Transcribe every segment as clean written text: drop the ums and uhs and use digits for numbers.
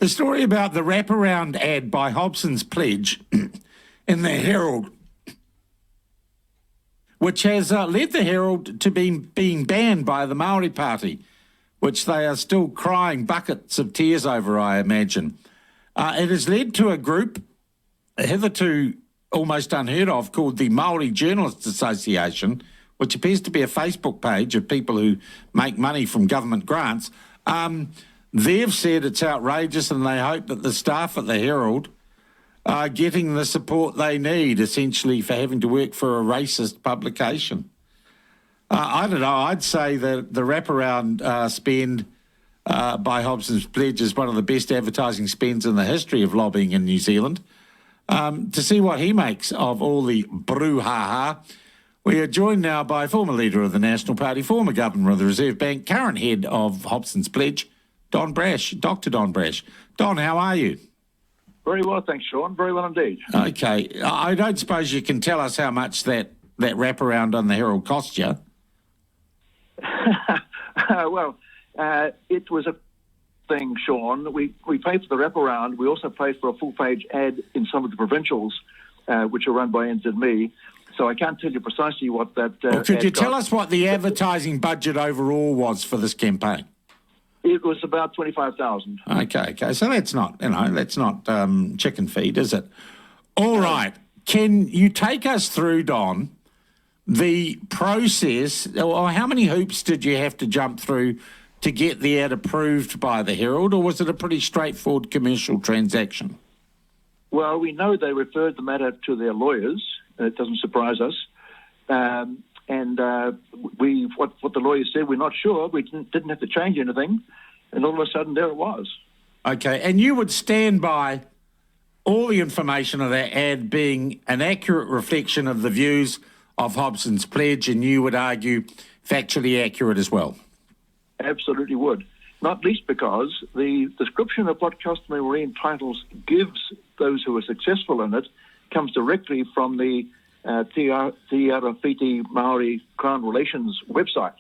The story about the wraparound ad by Hobson's Pledge in the Herald, which has led the Herald to being banned by the Maori Party, which they are still crying buckets of tears over, I imagine. It has led to a group hitherto almost unheard of called the Maori Journalists Association, which appears to be a Facebook page of people who make money from government grants. They've said it's outrageous and they hope that the staff at the Herald are getting the support they need, essentially, for having to work for a racist publication. I don't know, I'd say that the wraparound spend by Hobson's Pledge is one of the best advertising spends in the history of lobbying in New Zealand. To see what he makes of all the brouhaha, we are joined now by former leader of the National Party, former governor of the Reserve Bank, current head of Hobson's Pledge, Don Brash, Dr. Don Brash. Don, how are you? Very well, thanks, Sean. Very well indeed. Okay. I don't suppose you can tell us how much that wraparound on the Herald cost you? Well, it was a thing, Sean. We paid for the wraparound. We also paid for a full-page ad in some of the provincials, which are run by NZME. So I can't tell you precisely what that... well, could you tell us what the advertising budget overall was for this campaign? It was about $25,000. Okay. So that's not chicken feed, is it? All right. Can you take us through, Don, the process, or how many hoops did you have to jump through to get the ad approved by the Herald, or was it a pretty straightforward commercial transaction? Well, we know they referred the matter to their lawyers. It doesn't surprise us. What the lawyers said, we're not sure. We didn't have to change anything. And all of a sudden, there it was. Okay, and you would stand by all the information of that ad being an accurate reflection of the views of Hobson's Pledge, and you would argue factually accurate as well? Absolutely would. Not least because the description of what customary marine titles gives those who are successful in it comes directly from the Te Arawhiti Maori Crown Relations website.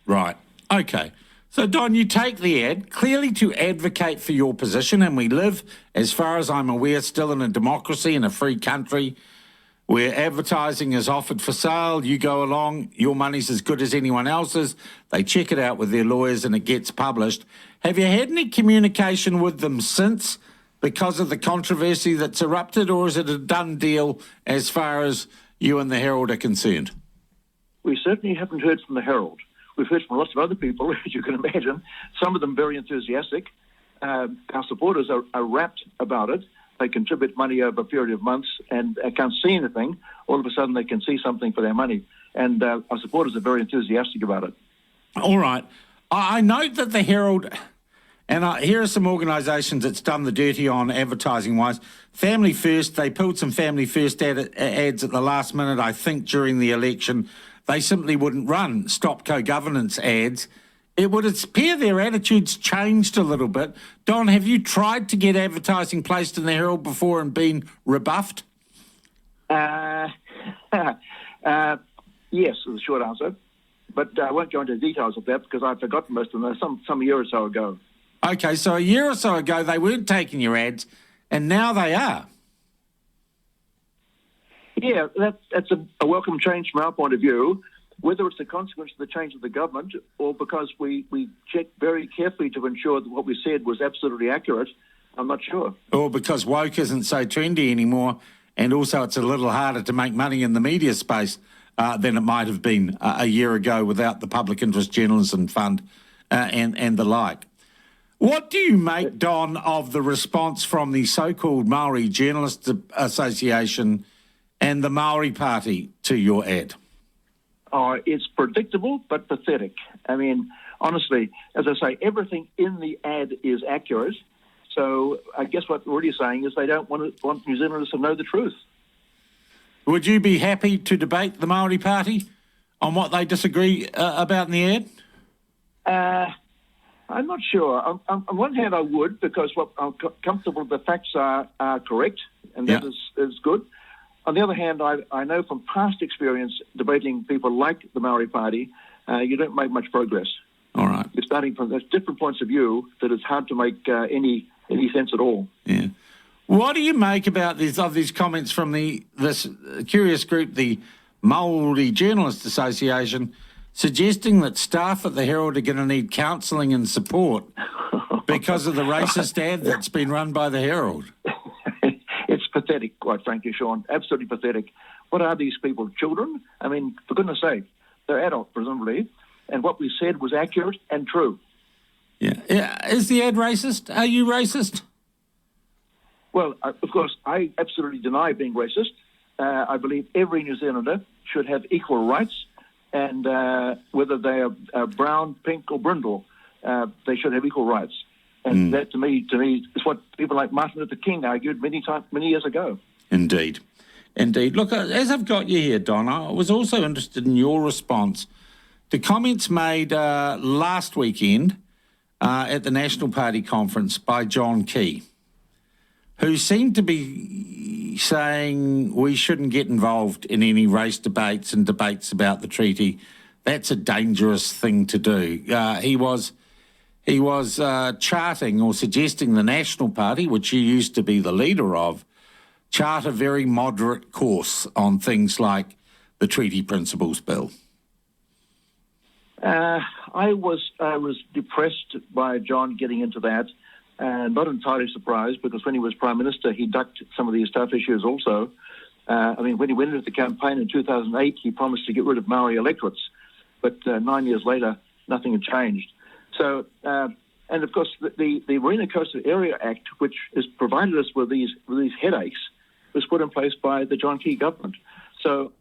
Right. Okay. So, Don, you take the ad clearly to advocate for your position, and we live, as far as I'm aware, still in a democracy in a free country where advertising is offered for sale. You go along, your money's as good as anyone else's. They check it out with their lawyers and it gets published. Have you had any communication with them since because of the controversy that's erupted, or is it a done deal as far as you and the Herald are concerned? We certainly haven't heard from the Herald. We've heard from lots of other people, as you can imagine, some of them very enthusiastic. Our supporters are rapt about it. They contribute money over a period of months and can't see anything. All of a sudden, they can see something for their money. And our supporters are very enthusiastic about it. All right. I note that the Herald, and here are some organisations that's done the dirty on advertising-wise. Family First, they pulled some Family First ads at the last minute, I think, during the election. They simply wouldn't run Stop Co-Governance ads. It would appear their attitudes changed a little bit. Don, have you tried to get advertising placed in the Herald before and been rebuffed? Yes, is the short answer. But I won't go into details of that because I've forgotten most of them some year or so ago. Okay, so a year or so ago they weren't taking your ads, and now they are. Yeah, that's a welcome change from our point of view. Whether it's a consequence of the change of the government or because we checked very carefully to ensure that what we said was absolutely accurate, I'm not sure. Or because woke isn't so trendy anymore, and also it's a little harder to make money in the media space than it might have been a year ago without the Public Interest Journalism Fund and the like. What do you make, Don, of the response from the so-called Maori Journalists Association and the Maori Party to your ad? It's predictable but pathetic. I mean, honestly, as I say, everything in the ad is accurate. So I guess what we're really saying is they don't want New Zealanders to know the truth. Would you be happy to debate the Maori Party on what they disagree about in the ad? I'm not sure. On one hand, I would, because I'm comfortable the facts are correct, and that is good. On the other hand, I know from past experience debating people like the Maori Party, you don't make much progress. All right. You're starting from those different points of view that it's hard to make any sense at all. Yeah. What do you make about these comments from this curious group, the Māori Journalist Association, suggesting that staff at the Herald are going to need counselling and support because of the racist ad that's been run by the Herald? It's pathetic, quite frankly, Sean. Absolutely pathetic. What are these people, children? I mean, for goodness sake, they're adults, presumably, and what we said was accurate and true. Yeah. Is the ad racist? Are you racist? Well, of course, I absolutely deny being racist. I believe every New Zealander should have equal rights, and whether they are brown, pink, or brindle, they should have equal rights. And that, to me, is what people like Martin Luther King argued many years ago. Indeed. Look, as I've got you here, Donna, I was also interested in your response to comments made last weekend at the National Party conference by John Key, who seemed to be saying we shouldn't get involved in any race debates and debates about the treaty. That's a dangerous thing to do. He was charting or suggesting the National Party, which you used to be the leader of, chart a very moderate course on things like the Treaty Principles Bill. I was depressed by John getting into that. Not entirely surprised, because when he was Prime Minister, he ducked some of these tough issues also. When he went into the campaign in 2008, he promised to get rid of Maori electorates, but 9 years later, nothing had changed. So, and of course, the Marina Coastal Area Act, which has provided us with these headaches, was put in place by the John Key government. So